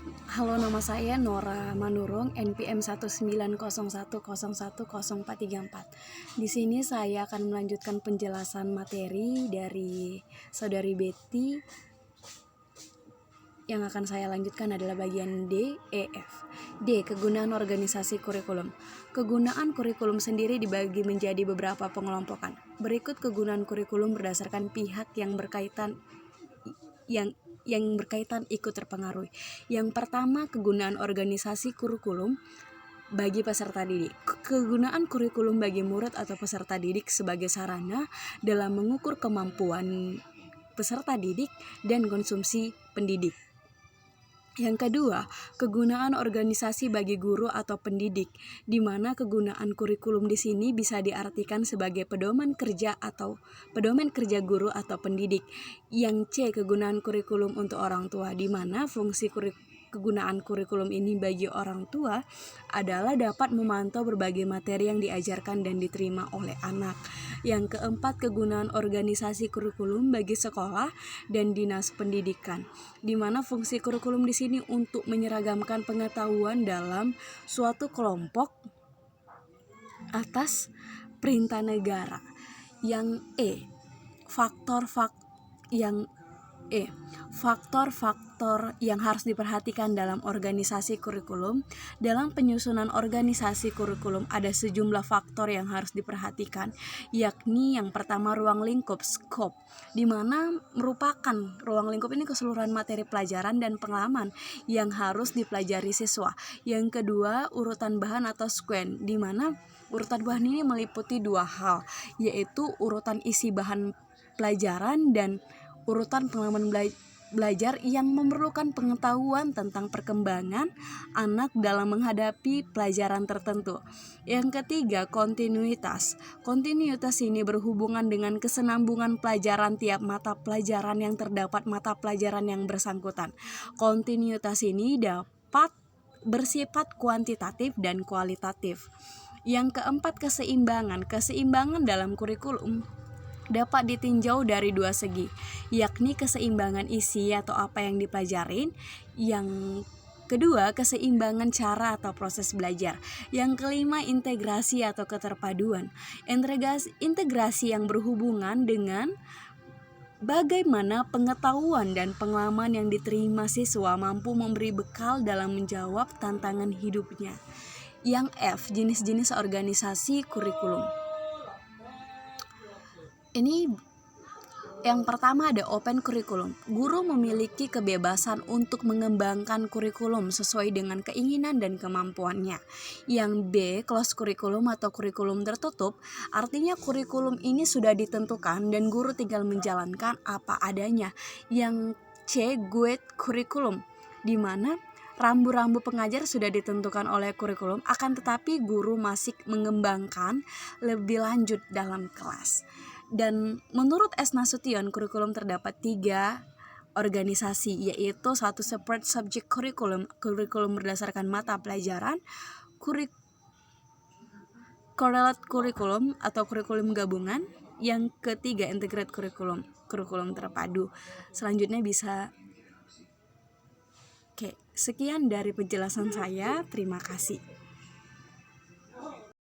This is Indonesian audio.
Halo, nama saya Nora Manurung, NPM 19010104034. Di sini saya akan melanjutkan penjelasan materi dari Saudari Betty. Yang akan saya lanjutkan adalah bagian D, E, F. D. Kegunaan organisasi kurikulum. Kegunaan kurikulum sendiri dibagi menjadi beberapa pengelompokan. Berikut kegunaan kurikulum berdasarkan pihak yang berkaitan ikut terpengaruh. Yang pertama, kegunaan organisasi kurikulum bagi peserta didik. Kegunaan kurikulum bagi murid atau peserta didik sebagai sarana dalam mengukur kemampuan peserta didik dan konsumsi pendidik. Yang kedua, kegunaan organisasi bagi guru atau pendidik, di mana kegunaan kurikulum di sini bisa diartikan sebagai pedoman kerja guru atau pendidik. Yang C, kegunaan kurikulum untuk orang tua, di mana fungsi kegunaan kurikulum ini bagi orang tua adalah dapat memantau berbagai materi yang diajarkan dan diterima oleh anak. Yang keempat, kegunaan organisasi kurikulum bagi sekolah dan dinas pendidikan, di mana fungsi kurikulum di sini untuk menyeragamkan pengetahuan dalam suatu kelompok atas perintah negara. Yang E, faktor-faktor yang harus diperhatikan dalam organisasi kurikulum. Dalam penyusunan organisasi kurikulum ada sejumlah faktor yang harus diperhatikan, yakni yang pertama ruang lingkup (scope), di mana merupakan ruang lingkup ini keseluruhan materi pelajaran dan pengalaman yang harus dipelajari siswa. Yang kedua, urutan bahan atau sequence, di mana urutan bahan ini meliputi dua hal, yaitu urutan isi bahan pelajaran dan urutan pengalaman belajar yang memerlukan pengetahuan tentang perkembangan anak dalam menghadapi pelajaran tertentu. Yang ketiga, kontinuitas. Kontinuitas ini berhubungan dengan kesinambungan pelajaran tiap mata pelajaran yang terdapat mata pelajaran yang bersangkutan. Kontinuitas ini dapat bersifat kuantitatif dan kualitatif. Yang keempat, keseimbangan. Keseimbangan dalam kurikulum dapat ditinjau dari dua segi, yakni keseimbangan isi atau apa yang dipelajarin. Yang kedua, keseimbangan cara atau proses belajar. Yang kelima, integrasi atau keterpaduan. Integrasi yang berhubungan dengan bagaimana pengetahuan dan pengalaman yang diterima siswa mampu memberi bekal dalam menjawab tantangan hidupnya. Yang F, jenis-jenis organisasi kurikulum. Ini yang pertama ada open kurikulum. Guru memiliki kebebasan untuk mengembangkan kurikulum sesuai dengan keinginan dan kemampuannya. Yang B, closed kurikulum atau kurikulum tertutup. Artinya kurikulum ini sudah ditentukan dan guru tinggal menjalankan apa adanya. Yang C, guide kurikulum, di mana rambu-rambu pengajar sudah ditentukan oleh kurikulum, akan tetapi guru masih mengembangkan lebih lanjut dalam kelas. Dan menurut S. Nasution, kurikulum terdapat 3 organisasi, yaitu 1, separate subject kurikulum berdasarkan mata pelajaran, correlate kurikulum atau kurikulum gabungan. Yang ketiga, integrate kurikulum terpadu. Selanjutnya bisa. Oke, sekian dari penjelasan saya. Terima kasih.